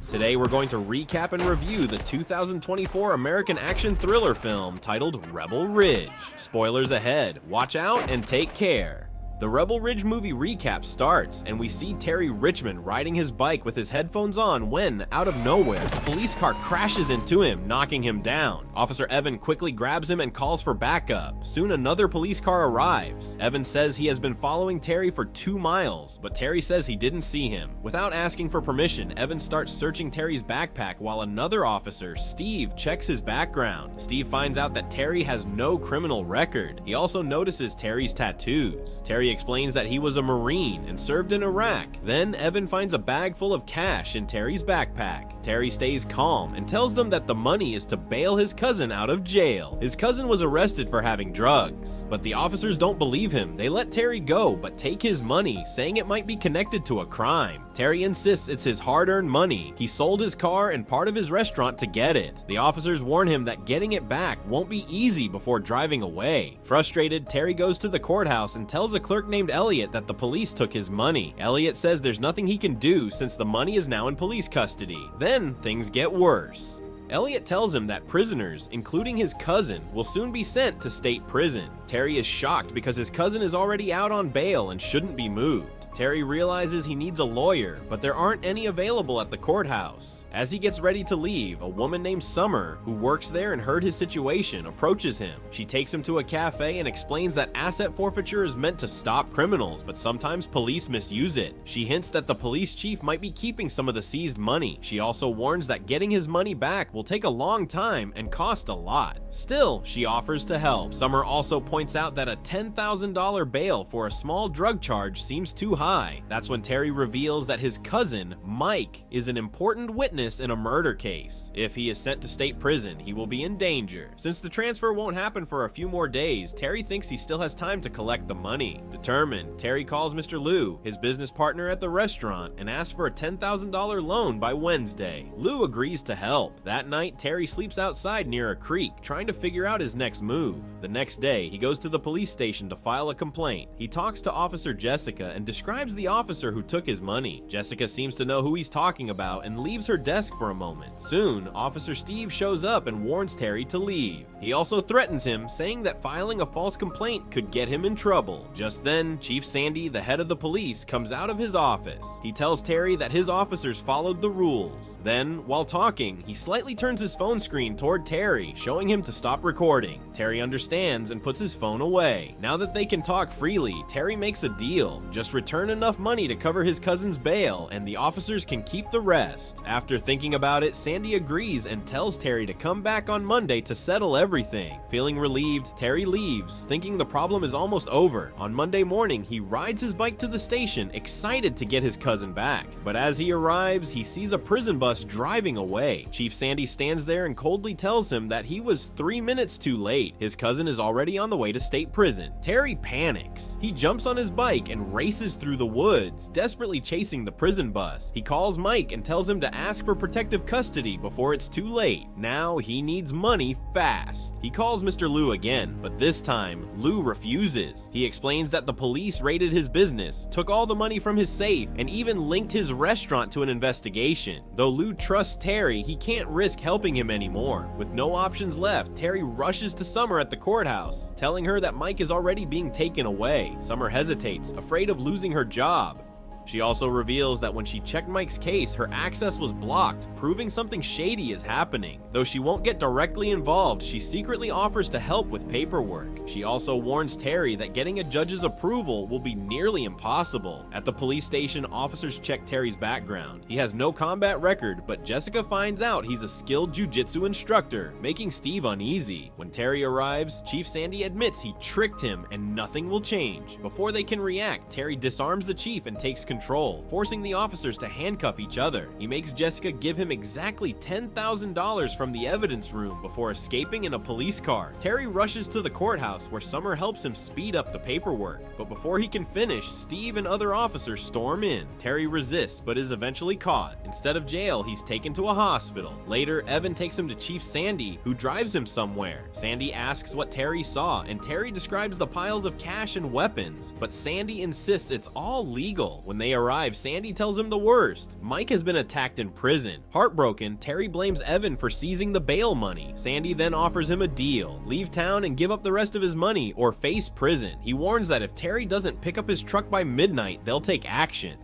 Today we're going to recap and review the 2024 American action thriller film titled Rebel Ridge. Spoilers ahead, watch out and take care. The Rebel Ridge movie recap starts, and we see Terry Richmond riding his bike with his headphones on when, out of nowhere, a police car crashes into him, knocking him down. Officer Evan quickly grabs him and calls for backup. Soon another police car arrives. Evan says he has been following Terry for 2 miles, but Terry says he didn't see him. Without asking for permission, Evan starts searching Terry's backpack while another officer, Steve, checks his background. Steve finds out that Terry has no criminal record. He also notices Terry's tattoos. Terry explains that he was a Marine and served in Iraq. Then Evan finds a bag full of cash in Terry's backpack. Terry stays calm and tells them that the money is to bail his cousin out of jail. His cousin was arrested for having drugs, but the officers don't believe him. They let Terry go, but take his money, saying it might be connected to a crime. Terry insists it's his hard-earned money. He sold his car and part of his restaurant to get it. The officers warn him that getting it back won't be easy before driving away. Frustrated, Terry goes to the courthouse and tells a clerk named Elliot that the police took his money. Elliot says there's nothing he can do since the money is now in police custody. Then things get worse. Elliot tells him that prisoners, including his cousin, will soon be sent to state prison. Terry is shocked because his cousin is already out on bail and shouldn't be moved. Terry realizes he needs a lawyer, but there aren't any available at the courthouse. As he gets ready to leave, a woman named Summer, who works there and heard his situation, approaches him. She takes him to a cafe and explains that asset forfeiture is meant to stop criminals, but sometimes police misuse it. She hints that the police chief might be keeping some of the seized money. She also warns that getting his money back will take a long time and cost a lot. Still, she offers to help. Summer also points out that a $10,000 bail for a small drug charge seems too high. That's when Terry reveals that his cousin, Mike, is an important witness in a murder case. If he is sent to state prison, he will be in danger. Since the transfer won't happen for a few more days, Terry thinks he still has time to collect the money. Determined, Terry calls Mr. Lou, his business partner at the restaurant, and asks for a $10,000 loan by Wednesday. Lou agrees to help. That night, Terry sleeps outside near a creek, trying to figure out his next move. The next day, he goes to the police station to file a complaint. He talks to Officer Jessica and describes the officer who took his money. Jessica seems to know who he's talking about and leaves her desk for a moment. Soon, Officer Steve shows up and warns Terry to leave. He also threatens him, saying that filing a false complaint could get him in trouble. Just then, Chief Sandy, the head of the police, comes out of his office. He tells Terry that his officers followed the rules. Then, while talking, he slightly turns his phone screen toward Terry, showing him to stop recording. Terry understands and puts his phone away. Now that they can talk freely, Terry makes a deal. Just return enough money to cover his cousin's bail, and the officers can keep the rest. After thinking about it, Sandy agrees and tells Terry to come back on Monday to settle everything. Feeling relieved, Terry leaves, thinking the problem is almost over. On Monday morning, he rides his bike to the station, excited to get his cousin back. But as he arrives, he sees a prison bus driving away. Chief Sandy stands there and coldly tells him that he was 3 minutes too late. His cousin is already on the way to state prison. Terry panics. He jumps on his bike and races through the woods, desperately chasing the prison bus. He calls Mike and tells him to ask for protective custody before it's too late. Now he needs money fast. He calls Mr. Lou again, but this time, Lou refuses. He explains that the police raided his business, took all the money from his safe, and even linked his restaurant to an investigation. Though Lou trusts Terry, he can't risk helping him anymore. With no options left, Terry rushes to Summer at the courthouse, telling her that Mike is already being taken away. Summer hesitates, afraid of losing her job. She also reveals that when she checked Mike's case, her access was blocked, proving something shady is happening. Though she won't get directly involved, she secretly offers to help with paperwork. She also warns Terry that getting a judge's approval will be nearly impossible. At the police station, officers check Terry's background. He has no combat record, but Jessica finds out he's a skilled jiu-jitsu instructor, making Steve uneasy. When Terry arrives, Chief Sandy admits he tricked him and nothing will change. Before they can react, Terry disarms the chief and takes control, forcing the officers to handcuff each other. He makes Jessica give him exactly $10,000 from the evidence room before escaping in a police car. Terry rushes to the courthouse where Summer helps him speed up the paperwork, but before he can finish, Steve and other officers storm in. Terry resists but is eventually caught. Instead of jail, he's taken to a hospital. Later, Evan takes him to Chief Sandy, who drives him somewhere. Sandy asks what Terry saw, and Terry describes the piles of cash and weapons, but Sandy insists it's all legal. When they they arrive, Sandy tells him the worst. Mike has been attacked in prison. Heartbroken, Terry blames Evan for seizing the bail money. Sandy then offers him a deal: leave town and give up the rest of his money or face prison. He warns that if Terry doesn't pick up his truck by midnight, they'll take action.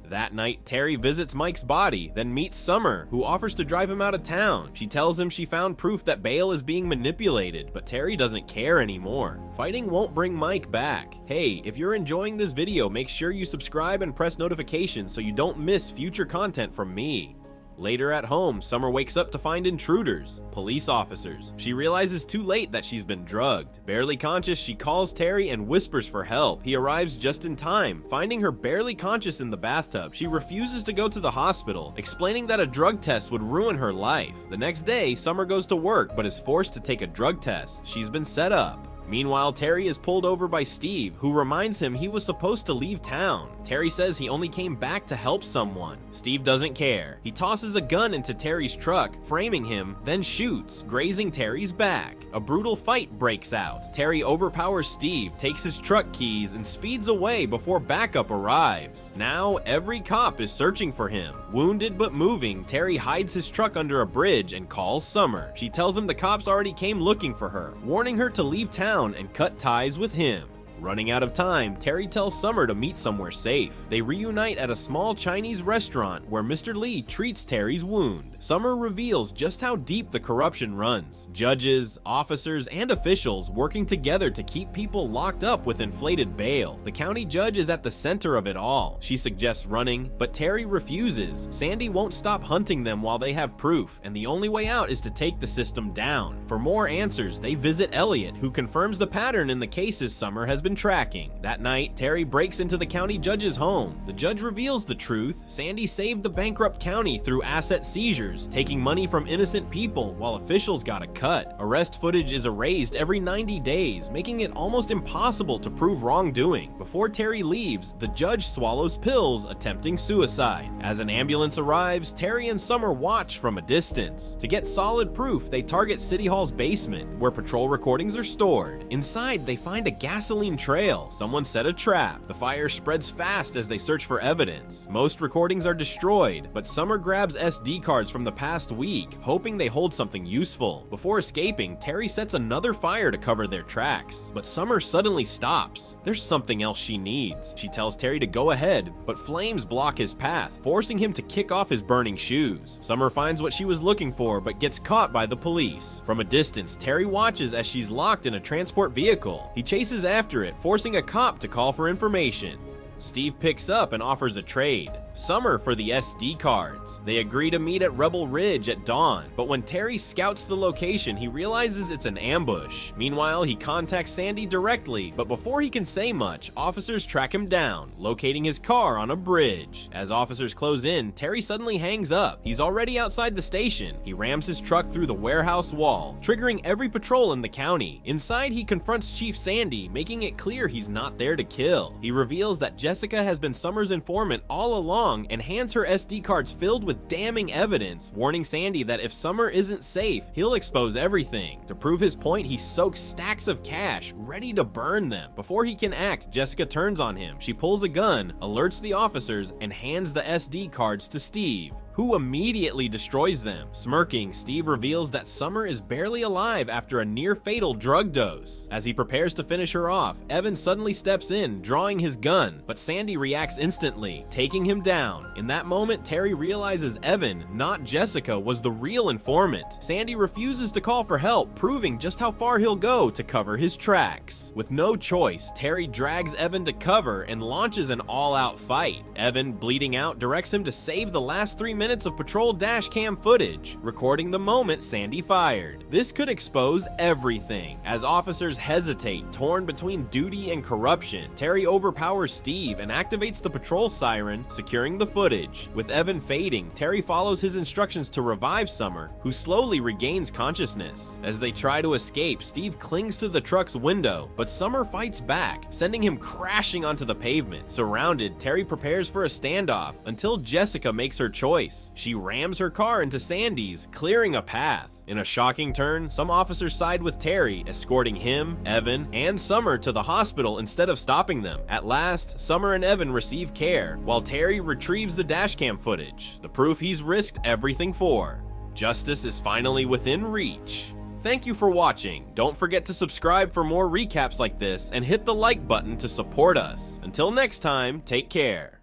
That night, Terry visits Mike's body, then meets Summer, who offers to drive him out of town. She tells him she found proof that bail is being manipulated, but Terry doesn't care anymore. Fighting won't bring Mike back. Hey, if you're enjoying this video, make sure you subscribe and press notifications so you don't miss future content from me. Later at home, Summer wakes up to find intruders, police officers. She realizes too late that she's been drugged. Barely conscious, she calls Terry and whispers for help. He arrives just in time, finding her barely conscious in the bathtub. She refuses to go to the hospital, explaining that a drug test would ruin her life. The next day, Summer goes to work but is forced to take a drug test. She's been set up. Meanwhile, Terry is pulled over by Steve, who reminds him he was supposed to leave town. Terry says he only came back to help someone. Steve doesn't care. He tosses a gun into Terry's truck, framing him, then shoots, grazing Terry's back. A brutal fight breaks out. Terry overpowers Steve, takes his truck keys, and speeds away before backup arrives. Now, every cop is searching for him. Wounded but moving, Terry hides his truck under a bridge and calls Summer. She tells him the cops already came looking for her, warning her to leave town and cut ties with him. Running out of time, Terry tells Summer to meet somewhere safe. They reunite at a small Chinese restaurant where Mr. Lee treats Terry's wound. Summer reveals just how deep the corruption runs. Judges, officers, and officials working together to keep people locked up with inflated bail. The county judge is at the center of it all. She suggests running, but Terry refuses. Sandy won't stop hunting them while they have proof, and the only way out is to take the system down. For more answers, they visit Elliot, who confirms the pattern in the cases Summer has been tracking. That night, Terry breaks into the county judge's home. The judge reveals the truth. Sandy saved the bankrupt county through asset seizures, taking money from innocent people while officials got a cut. Arrest footage is erased every 90 days, making it almost impossible to prove wrongdoing. Before Terry leaves, the judge swallows pills, attempting suicide. As an ambulance arrives, Terry and Summer watch from a distance. To get solid proof, they target City Hall's basement, where patrol recordings are stored. Inside, they find a gasoline trail. Someone set a trap. The fire spreads fast as they search for evidence. Most recordings are destroyed, but Summer grabs SD cards from the past week, hoping they hold something useful. Before escaping, Terry sets another fire to cover their tracks, but Summer suddenly stops. There's something else she needs. She tells Terry to go ahead, but flames block his path, forcing him to kick off his burning shoes. Summer finds what she was looking for, but gets caught by the police. From a distance, Terry watches as she's locked in a transport vehicle. He chases after it, forcing a cop to call for information. Steve picks up and offers a trade. Summer for the SD cards. They agree to meet at Rebel Ridge at dawn, but when Terry scouts the location, he realizes it's an ambush. Meanwhile, he contacts Sandy directly, but before he can say much, officers track him down, locating his car on a bridge. As officers close in, Terry suddenly hangs up. He's already outside the station. He rams his truck through the warehouse wall, triggering every patrol in the county. Inside, he confronts Chief Sandy, making it clear he's not there to kill. He reveals that Jessica has been Summer's informant all along and hands her SD cards filled with damning evidence, warning Sandy that if Summer isn't safe, he'll expose everything. To prove his point, he soaks stacks of cash, ready to burn them. Before he can act, Jessica turns on him. She pulls a gun, alerts the officers, and hands the SD cards to Steve, who immediately destroys them. Smirking, Steve reveals that Summer is barely alive after a near-fatal drug dose. As he prepares to finish her off, Evan suddenly steps in, drawing his gun, but Sandy reacts instantly, taking him down. In that moment, Terry realizes Evan, not Jessica, was the real informant. Sandy refuses to call for help, proving just how far he'll go to cover his tracks. With no choice, Terry drags Evan to cover and launches an all-out fight. Evan, bleeding out, directs him to save the last 3 minutes of patrol dash cam footage, recording the moment Sandy fired. This could expose everything. As officers hesitate, torn between duty and corruption, Terry overpowers Steve and activates the patrol siren, securing the footage. With Evan fading, Terry follows his instructions to revive Summer, who slowly regains consciousness. As they try to escape, Steve clings to the truck's window, but Summer fights back, sending him crashing onto the pavement. Surrounded, Terry prepares for a standoff until Jessica makes her choice. She rams her car into Sandy's, clearing a path. In a shocking turn, some officers side with Terry, escorting him, Evan, and Summer to the hospital instead of stopping them. At last, Summer and Evan receive care, while Terry retrieves the dashcam footage, the proof he's risked everything for. Justice is finally within reach. Thank you for watching. Don't forget to subscribe for more recaps like this and hit the like button to support us. Until next time, take care.